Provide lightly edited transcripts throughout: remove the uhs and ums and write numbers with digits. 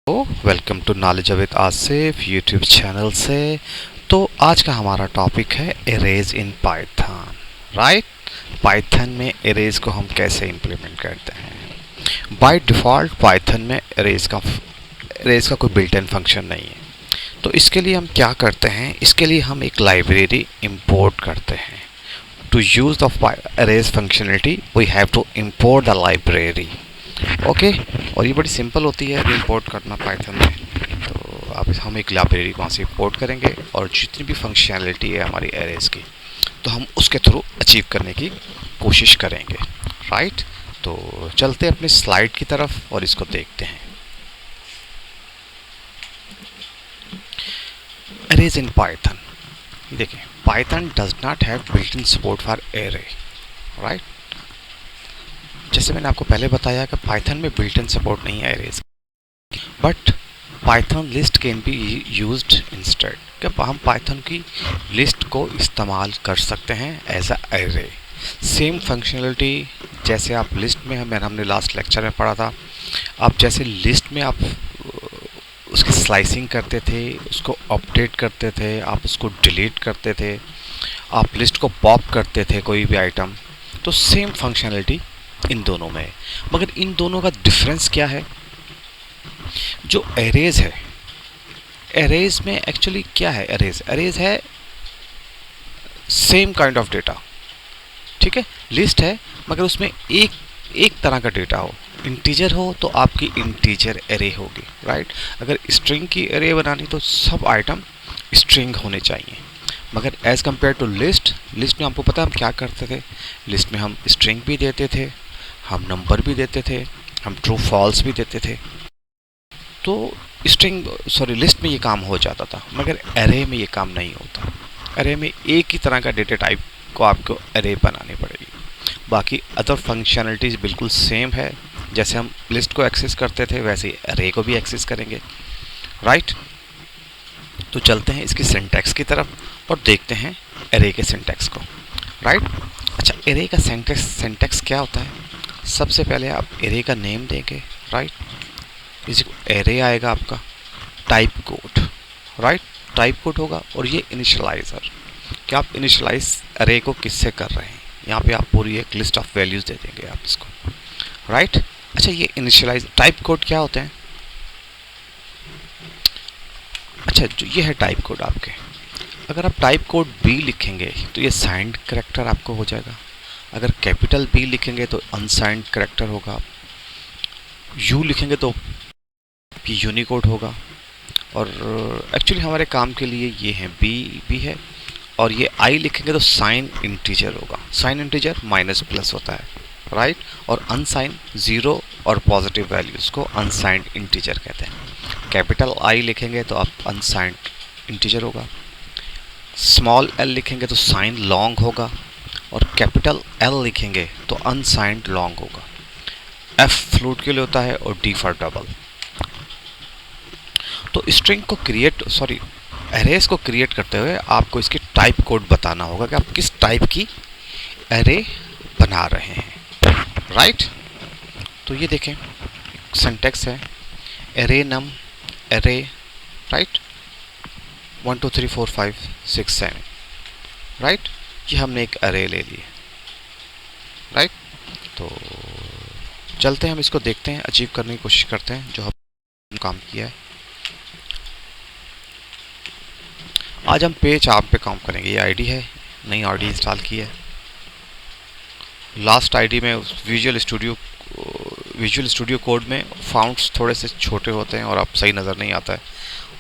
Welcome to knowledge with Asif YouTube channel से। तो आज का हमारा टॉपिक है arrays in Python. Right, Python में एरेज को हम कैसे इम्प्लीमेंट करते हैं। बाय डिफ़ॉल्ट पाइथन में एरेज का कोई बिल्ट इन फंक्शन नहीं है। तो इसके लिए हम क्या करते हैं, इसके लिए हम एक लाइब्रेरी इंपोर्ट करते हैं। To use the arrays functionality we have to import the library. Okay, और ये बड़ी सिंपल होती है इंपोर्ट करना पाइथन में। तो अब हम एक लाइब्रेरी वहाँ से इंपोर्ट करेंगे और जितनी भी फंक्शनैलिटी है हमारी एरेज की, तो हम उसके थ्रू अचीव करने की कोशिश करेंगे। राइट, तो चलते हैं अपनी स्लाइड की तरफ और इसको देखते हैं। एरेज इन पाइथन, देखिए Python does not have built in support for array. Right, जैसे मैंने आपको पहले बताया कि पाइथन में बिल्ट इन सपोर्ट नहीं है arrays, but Python list can be used instead. कि हम पाइथन की लिस्ट को इस्तेमाल कर सकते हैं as a array. Same functionality जैसे आप लिस्ट में, हमने लास्ट लेक्चर में पढ़ा था। आप जैसे लिस्ट में आप उसकी स्लाइसिंग करते थे, उसको अपडेट करते थे, आप उसको डिलीट करते थे, आप लिस्ट को पॉप करते थे कोई भी आइटम, तो सेम फंक्शनलिटी इन दोनों में है। मगर इन दोनों का डिफरेंस क्या है। जो एरेज है, एरेज में एक्चुअली क्या है, एरेज है सेम काइंड ऑफ डेटा। ठीक है, लिस्ट है मगर उसमें एक एक तरह का डेटा हो। इंटीजर हो तो आपकी इंटीजर एरे होगी। राइट, अगर स्ट्रिंग की एरे बनानी तो सब आइटम स्ट्रिंग होने चाहिए। मगर एज़ कम्पेयर टू लिस्ट में आपको पता है हम क्या करते थे। लिस्ट में हम स्ट्रिंग भी देते थे, हम नंबर भी देते थे, हम ट्रू फॉल्स भी देते थे। तो लिस्ट में ये काम हो जाता था, मगर एरे में ये काम नहीं होता। एरे में एक ही तरह का डेटा टाइप को आपको एरे बनानी पड़ेगी। बाकी अदर फंक्शनलिटीज़ बिल्कुल सेम है। जैसे हम लिस्ट को एक्सेस करते थे वैसे ही एरे को भी एक्सेस करेंगे। राइट, तो चलते हैं इसकी सिंटैक्स की तरफ और देखते हैं एरे के सिंटैक्स को। राइट, अच्छा, एरे का सिंटैक्स क्या होता है। सबसे पहले आप एरे का नेम देंगे। राइट, इसी एरे आएगा आपका type code. Right, type code होगा और ये इनिशियलाइज़र कि आप इनिशियलाइज एरे को किससे कर रहे हैं। यहाँ पे आप पूरी एक लिस्ट ऑफ वैल्यूज़ दे देंगे आप इसको। राइट, अच्छा, ये इनिशियलाइज टाइप कोड क्या होते हैं। अच्छा, जो ये है टाइप कोड आपके, अगर आप टाइप कोड बी लिखेंगे तो ये साइंड करेक्टर आपको हो जाएगा। अगर कैपिटल बी लिखेंगे तो अनसाइंड करेक्टर होगा। यू लिखेंगे तो यूनिकोड होगा। और एक्चुअली हमारे काम के लिए ये है बी भी है, और ये आई लिखेंगे तो साइन इंटीजर होगा। साइन इंटीजर माइनस प्लस होता है। राइट, और अनसाइन ज़ीरो और पॉजिटिव वैल्यूज़ को अनसाइंड इंटीजर कहते हैं। कैपिटल आई लिखेंगे तो आप अनसाइंड इंटीजर होगा। स्मॉल एल लिखेंगे तो साइन लॉन्ग होगा, और कैपिटल एल लिखेंगे तो अनसाइंड लॉन्ग होगा। एफ फ्लूट के लिए होता है और डी फॉर डबल। तो स्ट्रिंग को एरेज को क्रिएट करते हुए आपको इसकी टाइप कोड बताना होगा कि आप किस टाइप की एरे बना रहे हैं। राइट, तो ये देखें सिंटैक्स है एरे नम एरे। राइट, 1 2 3 4 5 6 7। राइट, ये हमने एक एरे ले ली। राइट, तो चलते हैं हम इसको देखते हैं, अचीव करने की कोशिश करते हैं जो हम काम किया है। आज हम पेज आप पे काम करेंगे। ये आईडी है, नई आईडी इंस्टॉल की है। लास्ट आईडी में विजुअल स्टूडियो कोड में फाउंट्स थोड़े से छोटे होते हैं और आप सही नज़र नहीं आता है,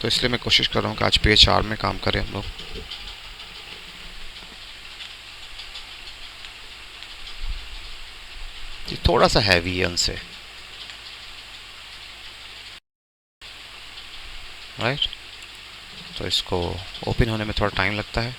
तो इसलिए मैं कोशिश कर रहा हूँ कि आज पेज 4 में काम करें हम लोग। ये थोड़ा सा हैवी है उनसे। राइट, तो इसको ओपन होने में थोड़ा टाइम लगता है।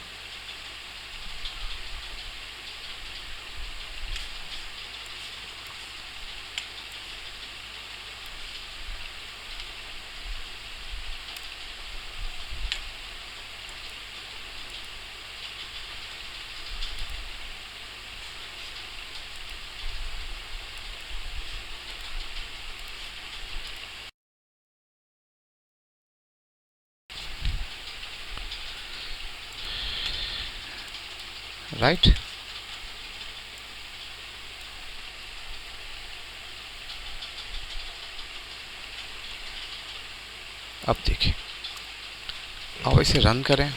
राइट। अब देखिए, अब इसे रन करें।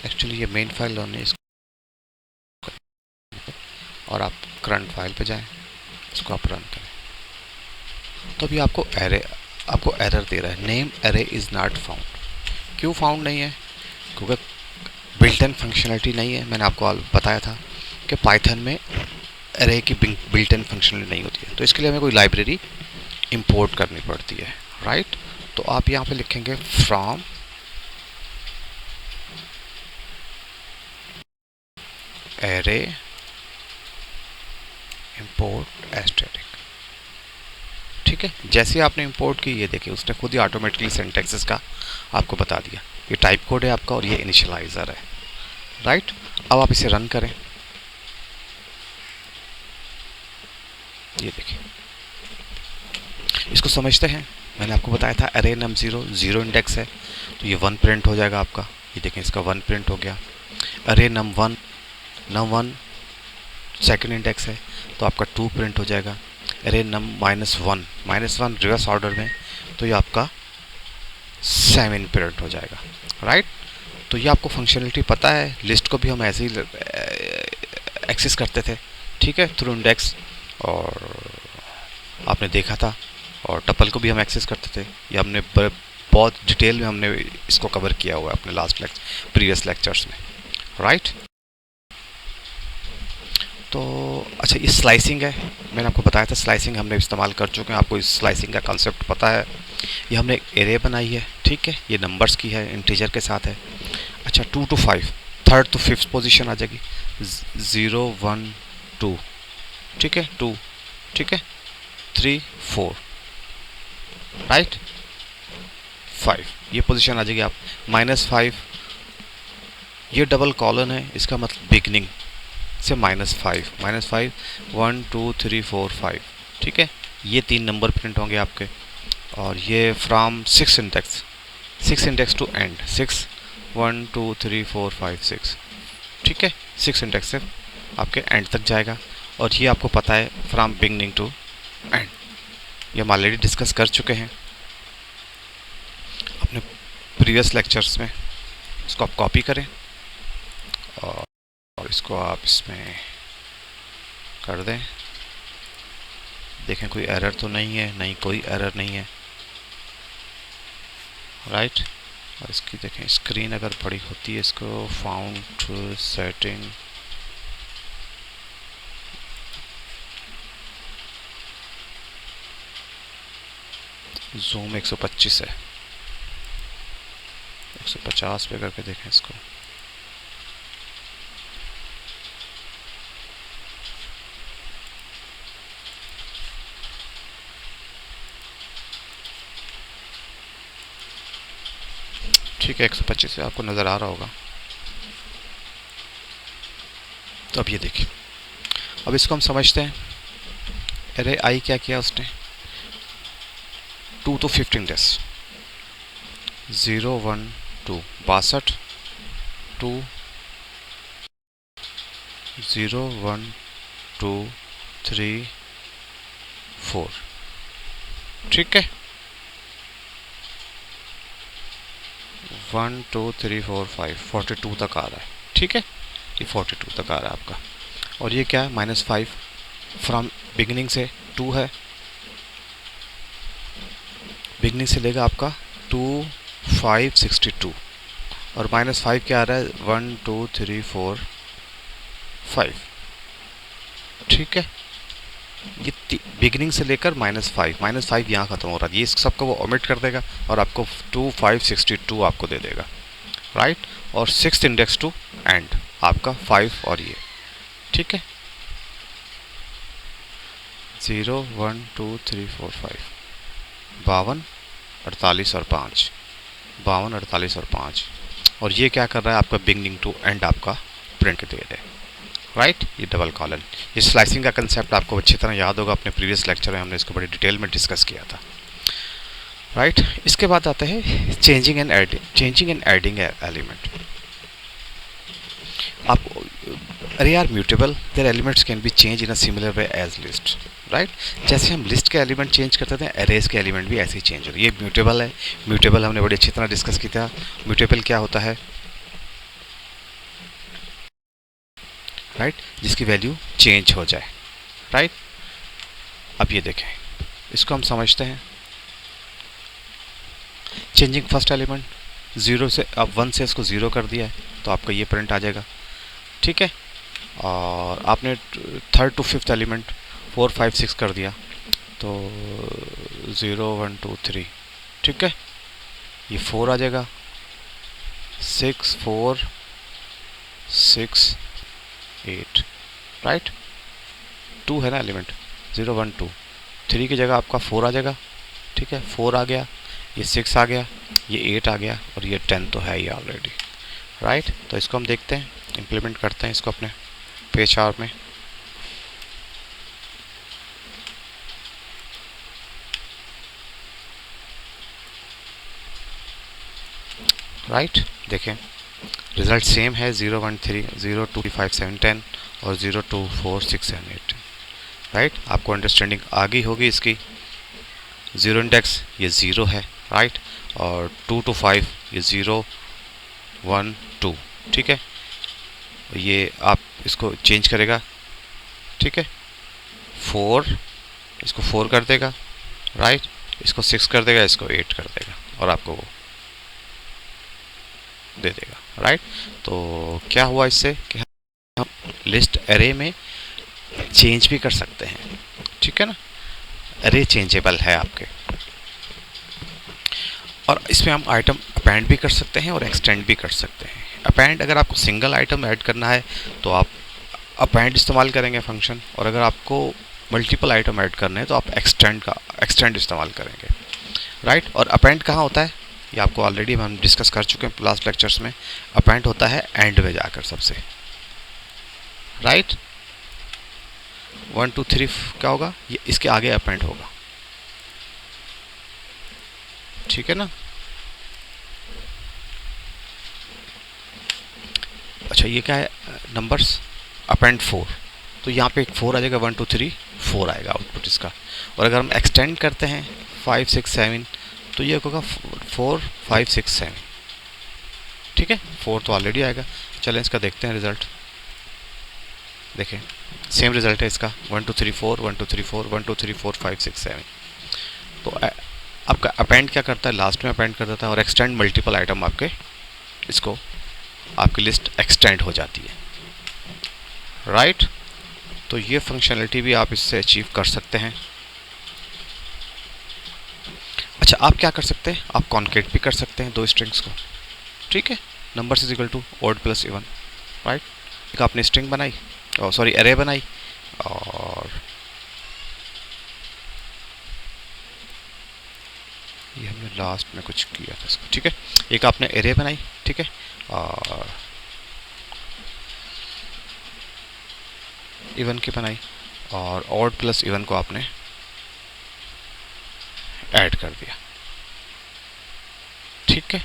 एक्चुअली ये मेन फाइल रन है, इसको और आप करंट फाइल पे जाएं, इसको आप रन करें। तो अभी आपको एरर दे रहा है, name array is not found. क्यों फाउंड नहीं है? क्योंकि बिल्ट इन फंक्शनलिटी नहीं है। मैंने आपको बताया था कि पाइथन में एरे की बिल्ट इन फंक्शनलिटी नहीं होती है, तो इसके लिए हमें कोई लाइब्रेरी इंपोर्ट करनी पड़ती है, राइट। तो आप यहाँ पे लिखेंगे फ्रॉम एरे इंपोर्ट एस्टेटिक। ठीक है, जैसे आपने इंपोर्ट की, ये देखिए उसने खुद ही ऑटोमेटिकली सिंटैक्सेस का आपको बता दिया। ये टाइप कोड है आपका और ये इनिशियलाइजर है, राइट। अब आप इसे रन करें, ये देखिए, इसको समझते हैं। मैंने आपको बताया था अरे नम 0 इंडेक्स है, तो ये 1 प्रिंट हो जाएगा आपका। ये देखें, इसका 1 प्रिंट हो गया। अरे नम 1 सेकंड इंडेक्स है, तो आपका 2 प्रिंट हो जाएगा। अरे नम -1 रिवर्स ऑर्डर में, तो ये आपका 7 प्रिंट हो जाएगा, राइट। तो ये आपको फंक्शनलिटी पता है। लिस्ट को भी हम ऐसे ही एक्सेस करते थे, ठीक है, थ्रू इंडेक्स, और आपने देखा था। और टपल को भी हम एक्सेस करते थे। ये हमने बहुत डिटेल में हमने इसको कवर किया हुआ है अपने प्रीवियस लेक्चर्स में, राइट। तो अच्छा, ये स्लाइसिंग है, मैंने आपको बताया था स्लाइसिंग हमने इस्तेमाल कर चुके हैं। आपको इस स्लाइसिंग का कॉन्सेप्ट पता है। ये हमने एक एरे बनाई है, ठीक है, ये नंबर्स की है, इंटीजर के साथ है। अच्छा, 2 to 5, 3rd to 5th position आ जाएगी। 0 1 2, ठीक है, 2, ठीक है, 3 4, राइट, 5, ये पोजीशन आ जाएगी। आप -5, ये डबल कॉलन है, इसका मतलब बिगनिंग से -5, -5, 1 2 3 4 5, ठीक है, ये 3 नंबर प्रिंट होंगे आपके। और ये फ्रॉम 6 इंडेक्स टू एंड, 6 1 2 3 4 5 6, ठीक है, 6 इंडेक्स से आपके एंड तक जाएगा। और ये आपको पता है फ्रॉम बिगनिंग टू एंड, ये हम ऑलरेडी डिस्कस कर चुके हैं अपने प्रीवियस लेक्चर्स में। इसको आप कॉपी करें और इसको आप इसमें कर दें। देखें कोई एरर तो नहीं है, नहीं कोई एरर नहीं है, राइट। और इसकी देखें स्क्रीन अगर बड़ी होती है, इसको फाउंड सेटिंग, जूम 125 है, 150 पे करके देखें इसको। ठीक है, 125 से आपको नज़र आ रहा होगा। तो अब ये देखिए, अब इसको हम समझते हैं। अरे आई क्या किया उसने, 2 to 15 डेज, 0 1 2 62, 2 0 1 2 3 4, ठीक है, 1 2 3 4 5 42 तक आ रहा है, ठीक है, ये 42 तक आ रहा है आपका। और ये क्या है, -5 फ्रॉम बिगिनिंग से 2 है, बिगनिंग से लेगा आपका 2 5 62, और -5 क्या आ रहा है, 1 2 3 4 5, ठीक है। ये बिगिनिंग से लेकर -5 यहाँ ख़त्म हो रहा है। ये सबको वो ओमिट कर देगा और आपको 2 5 62 आपको दे देगा, राइट। और 6th इंडेक्स टू एंड आपका 5, और ये ठीक है, 0 1 2 3 4 5, 52 48 और 5, 52 48 और 5। और ये क्या कर रहा है, आपका बिगनिंग टू एंड आपका प्रिंट दे दे, राइट। ये डबल कॉलन, ये स्लाइसिंग का कंसेप्ट आपको अच्छी तरह याद होगा, अपने प्रीवियस लेक्चर में हमने इसको बड़ी डिटेल में डिस्कस किया था। राइट। इसके बाद आता है चेंजिंग एंड एडिंग एलिमेंट। आप अरे यार mutable their elements can be change in a similar way as list, right. जैसे हम लिस्ट के एलिमेंट चेंज करते थे, अरेज के एलिमेंट भी ऐसे ही चेंज हो रहे। ये म्यूटेबल है। म्यूटेबल हमने बड़ी अच्छी तरह डिस्कस किया। म्यूटेबल क्या होता है, राइट, जिसकी वैल्यू चेंज हो जाए, राइट। अब ये देखें, इसको हम समझते हैं। चेंजिंग फर्स्ट एलिमेंट, ज़ीरो से अब 1 से इसको ज़ीरो कर दिया है तो आपका ये प्रिंट आ जाएगा, ठीक है। और आपने थर्ड टू फिफ्थ एलिमेंट 4 5 6 कर दिया तो 0 1 2 3, ठीक है, ये 4 आ जाएगा। 6 4 6 8, राइट। 2 है ना एलिमेंट, 0 1 2, 3 की जगह आपका 4 आ जाएगा, ठीक है। 4 आ गया, ये 6 आ गया, ये 8 आ गया और ये 10 तो है ही ऑलरेडी, राइट। तो इसको हम देखते हैं, इम्प्लीमेंट करते हैं इसको अपने पेज 4 में। राइट, देखें रिजल्ट सेम है, 0 1 3 0 2 5 7 10 और 0 2 4 6 7 8, राइट। आपको अंडरस्टैंडिंग आ गई होगी इसकी। 0 इंडेक्स ये 0 है, राइट, और 2 to 5 ये 0 1 2, ठीक है। ये आप इसको चेंज करेगा, ठीक है। 4 इसको 4 कर देगा, राइट, इसको 6 कर देगा, इसको 8 कर देगा और आपको वो दे देगा, राइट। तो क्या हुआ इससे कि हम लिस्ट एरे में चेंज भी कर सकते हैं, ठीक है ना। एरे चेंजेबल है आपके, और इसमें हम आइटम अपेंड भी कर सकते हैं और एक्सटेंड भी कर सकते हैं। अपेंड, अगर आपको सिंगल आइटम ऐड करना है तो आप अपेंड इस्तेमाल करेंगे फंक्शन, और अगर आपको मल्टीपल आइटम ऐड करने हैं तो आप एक्सटेंड इस्तेमाल करेंगे, राइट। और अपेंड कहाँ होता है ये आपको ऑलरेडी हम डिस्कस कर चुके हैं लास्ट लेक्चर्स में। अपेंड होता है एंड में जाकर सबसे, राइट। 1 2 3 क्या होगा, ये इसके आगे अपेंड होगा, ठीक है ना। अच्छा ये क्या है, नंबर्स अपेंड 4, तो यहाँ पे एक 4 आ जाएगा, 1 2 3 4 आएगा आउटपुट इसका। और अगर हम एक्सटेंड करते हैं 5 6 7 तो ये होगा 4 5 6 7, ठीक है। 4 तो ऑलरेडी आएगा। चलें इसका देखते हैं रिजल्ट। देखें सेम रिजल्ट है इसका, 1 2 3 4 1 2 3 4 1 2 3 4 5 6 7। तो आपका अपेंड क्या करता है, लास्ट में अपेंड कर देता है, और एक्सटेंड मल्टीपल आइटम आपके इसको आपकी लिस्ट एक्सटेंड हो जाती है, राइट। तो ये फंक्शनलिटी भी आप इससे अचीव कर सकते हैं। अच्छा आप क्या कर सकते हैं, आप कॉन्केट भी कर सकते हैं दो स्ट्रिंग्स को, ठीक है। Numbers is equal to odd plus even, right. एक आपने स्ट्रिंग बनाई, सॉरी एरे बनाई, और ये हमने लास्ट में कुछ किया था इसको, ठीक है। एक आपने एरे बनाई, ठीक है, और इवन की बनाई, और ऑड प्लस इवन को आपने ऐड कर दिया, ठीक है।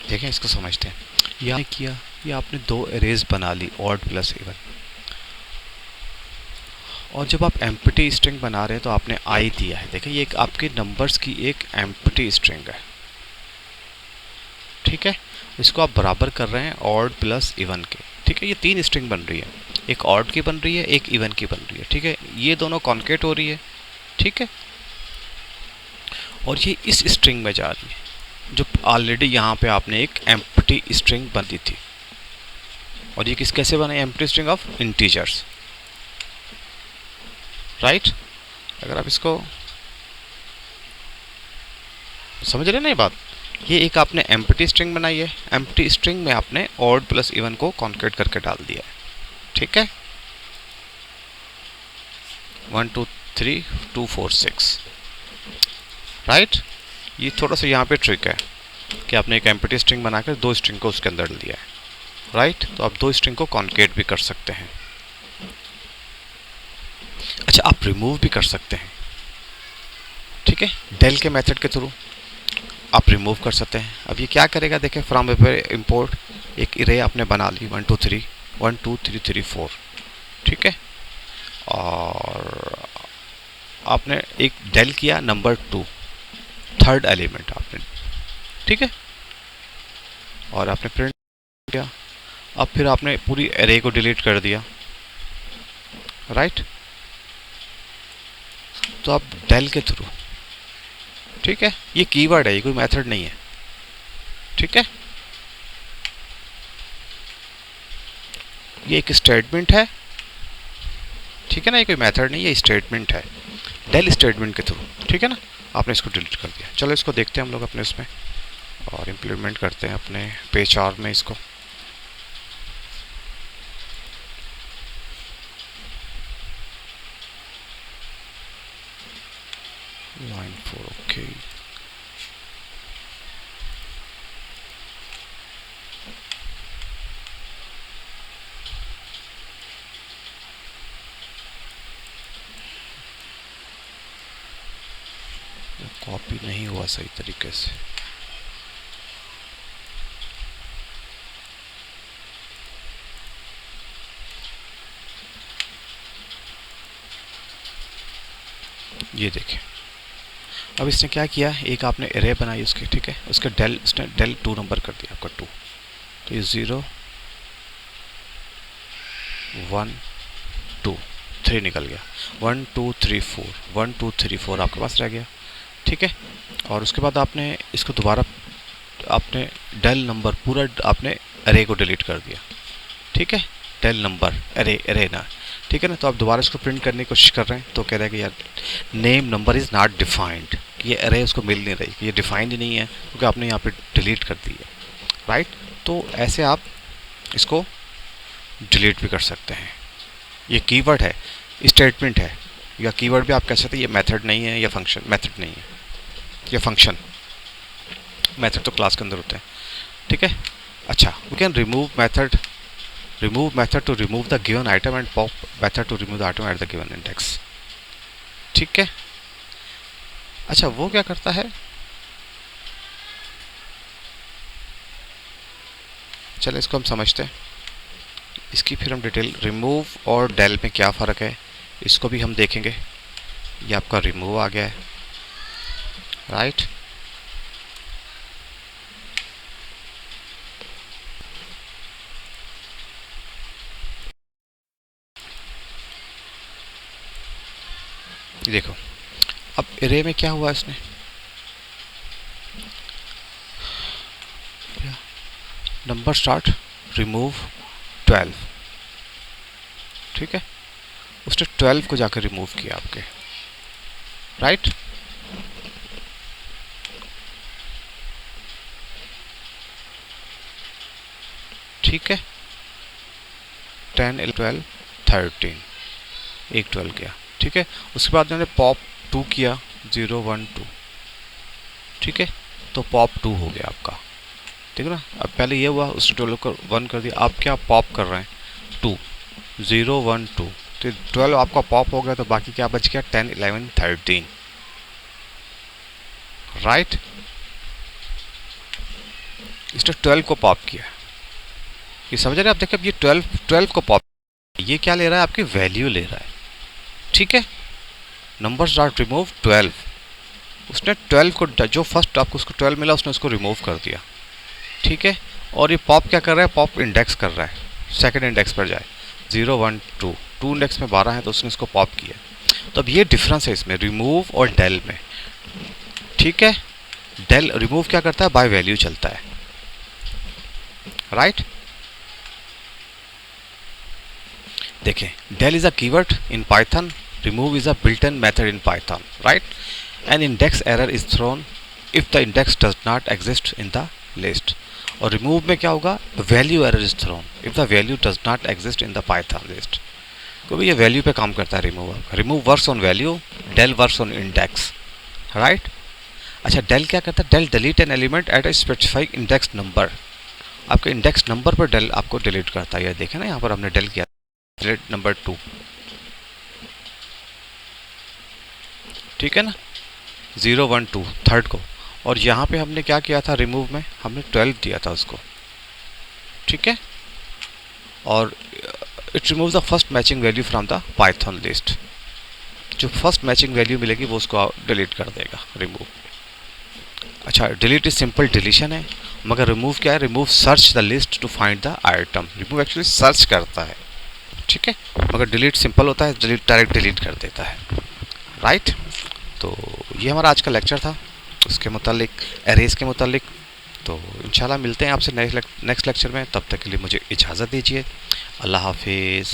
देखें इसको समझते हैं। यहाँ किया, ये आपने दो एरेज बना ली, ऑड प्लस इवन, और जब आप एम्प्टी स्ट्रिंग बना रहे हैं तो आपने आई दिया है। देखिए ये एक आपके नंबर्स की एक एम्प्टी स्ट्रिंग है, ठीक है। इसको आप बराबर कर रहे हैं ऑड प्लस इवन के, ठीक है। ये तीन स्ट्रिंग बन रही है, एक ऑड की बन रही है, एक इवन की बन रही है, ठीक है। ये दोनों कॉन्केट हो रही है, ठीक है, और ये इस स्ट्रिंग में जा रही है जो ऑलरेडी यहाँ पे आपने एक एम्प्टी स्ट्रिंग बन दी थी। और ये कैसे बने, empty string of integers, right. अगर आप इसको समझ रहे ना ये बात, ये एक आपने एम्प्टी स्ट्रिंग बनाई है, एम्प्टी स्ट्रिंग में आपने ऑड प्लस इवन को कॉन्केट करके डाल दिया है, ठीक है। 1 2 3 2 4 6, राइट। ये थोड़ा सा यहाँ पे ट्रिक है कि आपने एक एम्प्टी स्ट्रिंग बनाकर दो स्ट्रिंग को उसके अंदर डाल दिया है, राइट। तो आप दो स्ट्रिंग को कॉन्केट भी कर सकते हैं। अच्छा, आप रिमूव भी कर सकते हैं, ठीक है। डेल के मेथड के थ्रू आप रिमूव कर सकते हैं। अब ये क्या करेगा, देखें, फ्रॉम इंपोर्ट एक इरे आपने बना ली 1 2 3 1 2 3 3 4, ठीक है। और आपने एक डेल किया नंबर 2, थर्ड एलिमेंट आपने, ठीक है, और आपने प्रिंट किया। अब फिर आपने पूरी एरे को डिलीट कर दिया, राइट। तो आप डेल के थ्रू, ठीक है, ये कीवर्ड है, ये कोई मेथड नहीं है, ठीक है। ये एक स्टेटमेंट है, ठीक है ना, ये कोई मेथड नहीं है, स्टेटमेंट है, डेल स्टेटमेंट के थ्रू, ठीक है ना। आपने इसको डिलीट कर दिया। चलो इसको देखते हैं हम लोग अपने इसमें और इम्प्लीमेंट करते हैं अपने पेज 4 में इसको। Line 4, okay. कॉपी नहीं हुआ सही तरीके से। ये देखें, अब इसने क्या किया, एक आपने एरे बनाई उसकी, ठीक है, उसके डेल, उसने डेल 2 नंबर कर दिया आपका 2, तो ये 0 1 2 3 निकल गया, 1 2 3 4 1 2 3 4 आपके पास रह गया, ठीक है। और उसके बाद आपने इसको दोबारा आपने डेल नंबर पूरा आपने एरे को डिलीट कर दिया, ठीक है, डेल नंबर एरे एरे ना, ठीक है ना। तो आप दोबारा इसको प्रिंट करने की कोशिश कर रहे हैं तो कह रहा है कि यार name number is not defined, ये एरे उसको मिल नहीं रही, ये डिफाइंड ही नहीं है क्योंकि आपने यहाँ पे डिलीट कर दी है, राइट। तो ऐसे आप इसको डिलीट भी कर सकते हैं। ये कीवर्ड है, स्टेटमेंट है, या कीवर्ड भी आप कह सकते हैं, ये मेथड नहीं है, या फंक्शन, मेथड नहीं है, या फंक्शन। मेथड तो क्लास के अंदर होते हैं, ठीक है। अच्छा, we can remove method to remove the given item and pop method to remove the item at the given index, ठीक है। अच्छा, वो क्या करता है, चलो इसको हम समझते हैं, इसकी फिर हम डिटेल, रिमूव और डेल में क्या फ़र्क है इसको भी हम देखेंगे। ये आपका रिमूव आ गया है, राइट। देखो अब एरे में क्या हुआ, इसने नंबर स्टार्ट रिमूव 12, ठीक है, उसने 12 को जाकर रिमूव किया आपके, राइट। ठीक है, 10 12 13, एक 12 किया, ठीक है। उसके बाद मैंने पॉप 2 किया 0 1 2, ठीक है, तो पॉप 2 हो गया आपका, ठीक है ना। अब पहले ये हुआ, उसने 12 को 1 कर दिया, आप क्या पॉप कर रहे हैं 2 0 1 2, तो 12 आपका पॉप हो गया, तो बाकी क्या बच गया 10 11 13, राइट। इसने 12 को पॉप किया, ये समझ रहे हैं आप। देखिए अब ये 12 को पॉप, ये क्या ले रहा है, आपकी वैल्यू ले रहा है, ठीक है। नंबर्स डॉट रिमूव 12, उसने 12 को, जो फर्स्ट आपको उसको 12 मिला उसने उसको रिमूव कर दिया, ठीक है। और ये पॉप क्या कर रहा है, पॉप इंडेक्स कर रहा है, सेकंड इंडेक्स पर जाए 0 1 2, 2 इंडेक्स में 12 है तो उसने इसको पॉप किया। तो अब ये डिफरेंस है इसमें रिमूव और डेल में, ठीक है। डेल रिमूव क्या करता है, बाय वैल्यू चलता है, राइट। देखें, del is a keyword in Python remove is a built-in method in Python, right? An index error is thrown if the index does not exist in the list. और remove में क्या होगा? value error is thrown if the value does not exist in the Python list. क्योंकि ये value पे काम करता है remove. remove works on value, del works on index, right? अच्छा, del क्या करता है? del delete an element at a specified index number. आपके इंडेक्स नंबर पर del आपको डिलीट करता है। ये देखें ना, यहाँ पर हमने del किया, डिलीट नंबर 2, ठीक है ना, 0 1 2 थर्ड को। और यहाँ पे हमने क्या किया था? रिमूव में हमने 12 दिया था उसको, ठीक है। और it remove the first matching value from the Python list. जो फर्स्ट मैचिंग वैल्यू मिलेगी वो उसको डिलीट कर देगा, रिमूव। अच्छा, डिलीट इज सिंपल डिलीशन है, मगर रिमूव क्या है? Remove search the list to find the item. Remove actually search करता है, ठीक है, मगर डिलीट सिंपल होता है, डिलीट डायरेक्ट डिलीट कर देता है, राइट। तो ये हमारा आज का लेक्चर था उसके मुतालिक, एरेज के मुतालिक। तो इंशाल्लाह मिलते हैं आपसे नेक्स्ट लेक्चर में। तब तक के लिए मुझे इजाज़त दीजिए। अल्लाह हाफिज़।